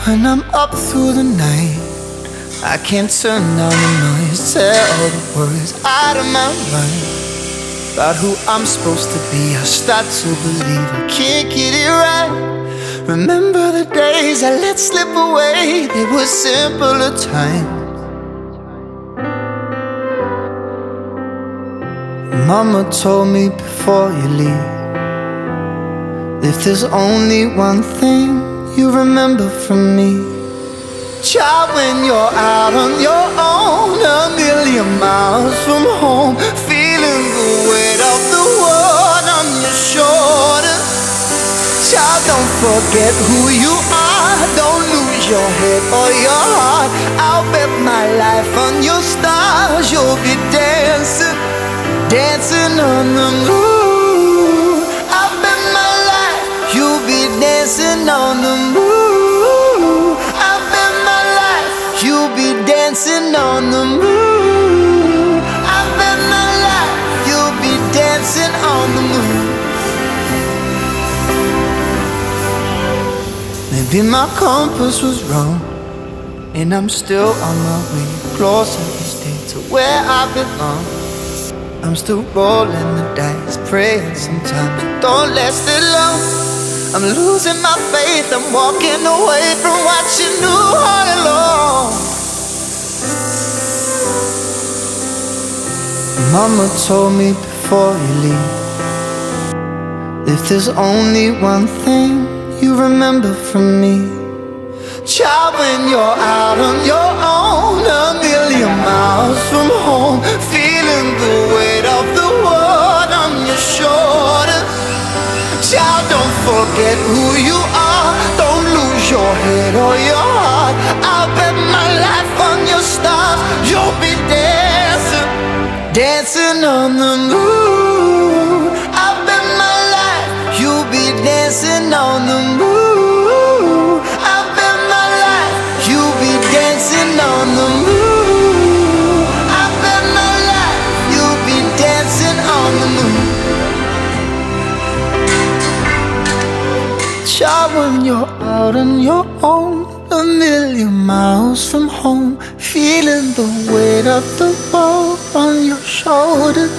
When I'm up through the night, I can't turn down the noise. Tear all the worries out of my mind about who I'm supposed to be. I start to believe I can't get it right. Remember the days I let slip away, they were simpler times. Mama told me before you leave, if there's only one thing you remember from me, child, when you're out on your own, a million miles from home, feeling the weight of the world on your shoulder. Child, don't forget who you are, don't lose your head or your heart. I'll bet my life on your stars, you'll be dancing, dancing on the moon. I'll bet my life you'll be dancing on the moon. I'll bet my life you'll be dancing on the moon. I'll bet my life you'll be dancing on the moon. Maybe my compass was wrong, and I'm still on my way closer each day to where I belong. I'm still rolling the dice, praying sometimes it don't last that long. I'm losing my faith, I'm walking away from what you knew all along. Mama told me before you leave, if there's only one thing you remember from me, child, when you're out on your own, a million miles from home, feeling the weight of the world on your shoulders. Child, don't forget who you are, don't lose your head or your heart. I'll bet my life on your stars, you'll be dancing, dancing on the moon. I'll bet my life you'll be dancing on the moon. I'll bet my life you'll be dancing on the moon. I'll bet my life you'll be dancing on the moon. Child, when you're out on your own, a million miles from home, feeling the weight of the world on your shoulders.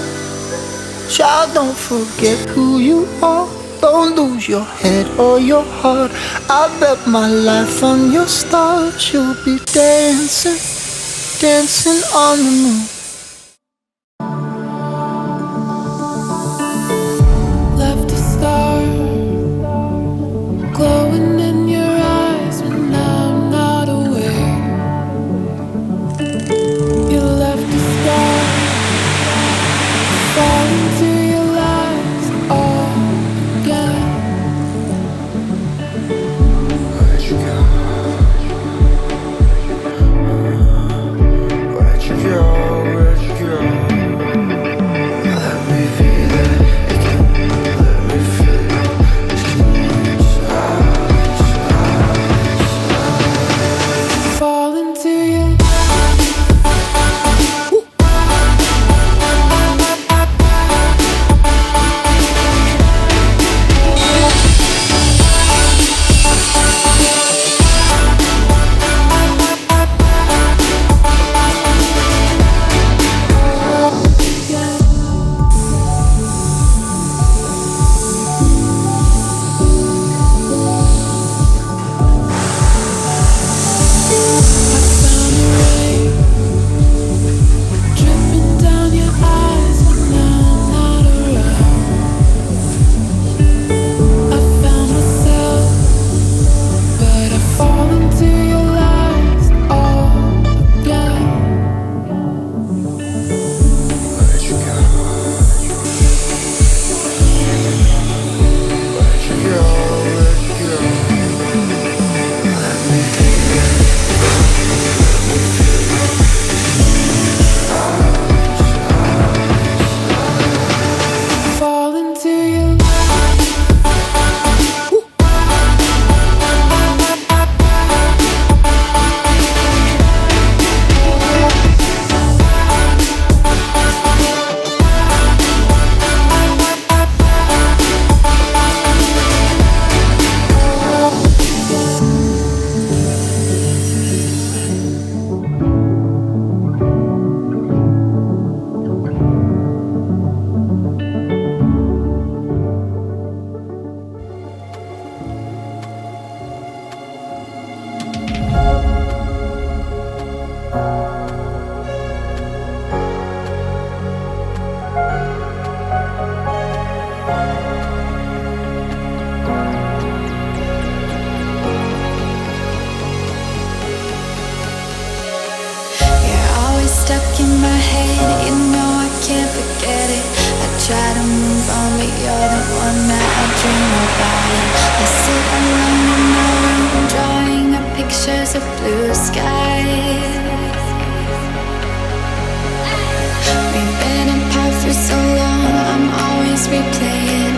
Child, don't forget who you are, don't lose your head or your heart. I'll bet my life on your stars, you'll be dancing, dancing on the moon. Left a star glowing in your eyes when I'm not aware. You left a star fall into your lies all again. Where'd you go? Where'd you go? you're the one that I dream about. I sit alone in my room, drawing up pictures of blue skies. We've been apart for so long, I'm always replaying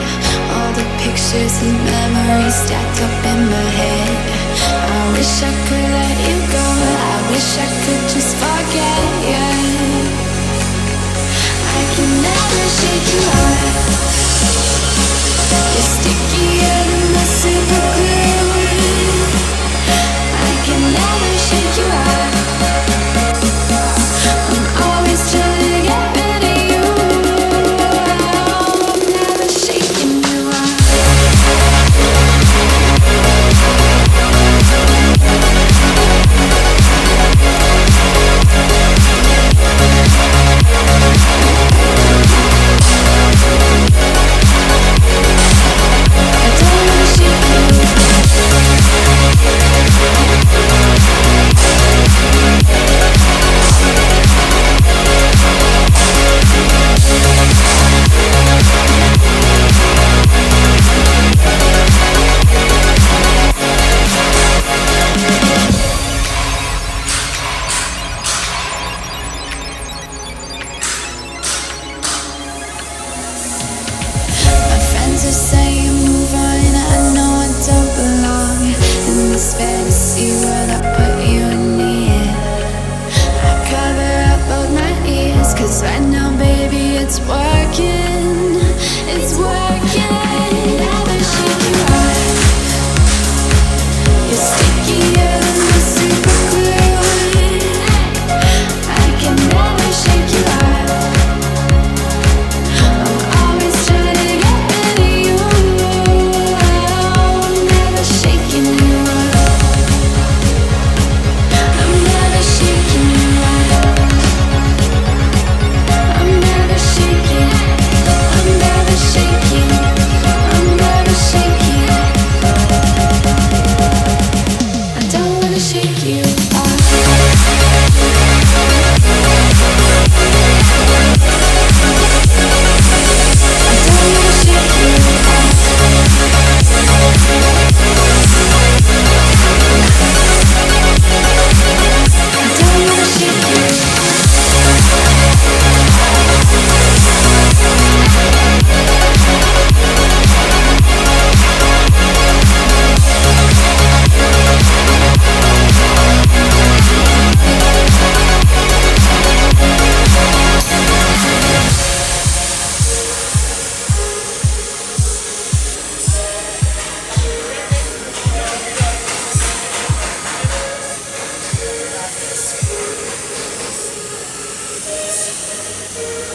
all the pictures and memories stacked up in my head. I wish I could let you go, I wish I could just forget you. I can never shake you off. You're stickier than my super glue. I can never shake you off. I'm always trying to get rid of you. I'm never shaking you off.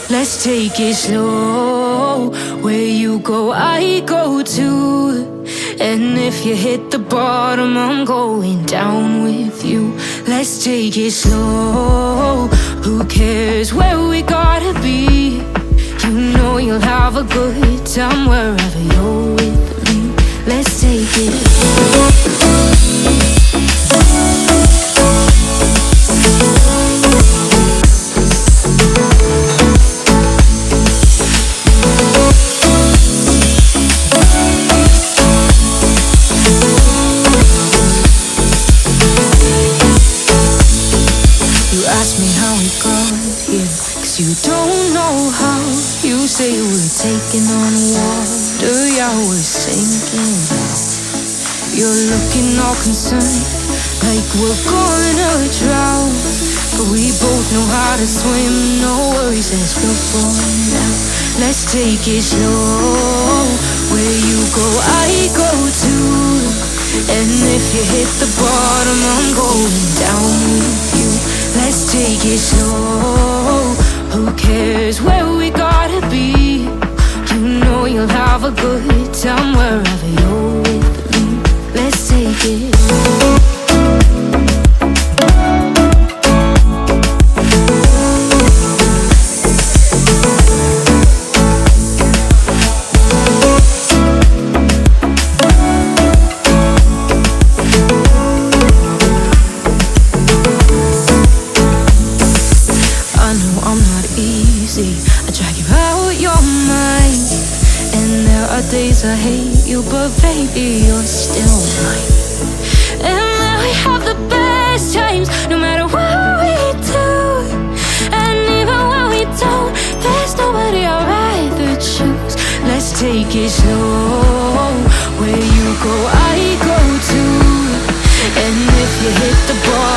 Let's take it slow. Where you go, I go too. And if you hit the bottom, I'm going down with you. Let's take it slow. Who cares where we gotta be? You know you'll have a good time wherever you're with me. Let's take it. You don't know how. You say we're taking on water, yeah, we're sinking. You're looking all concerned, like we're gonna drown. But we both know how to swim, no worries, let's go for now. Let's take it slow. Where you go, I go too. And if you hit the bottom, I'm going down with you. Let's take it slow. Who cares where we gotta be? You know you'll have a good time wherever you're with me. Let's take it. I drag you out your mind, and Our days I hate you, but baby, you're still mine. And now we have the best times, no matter what we do. And even when we don't, there's nobody I'd rather choose. Let's take it slow. Where you go, I go too. And if you hit the bar,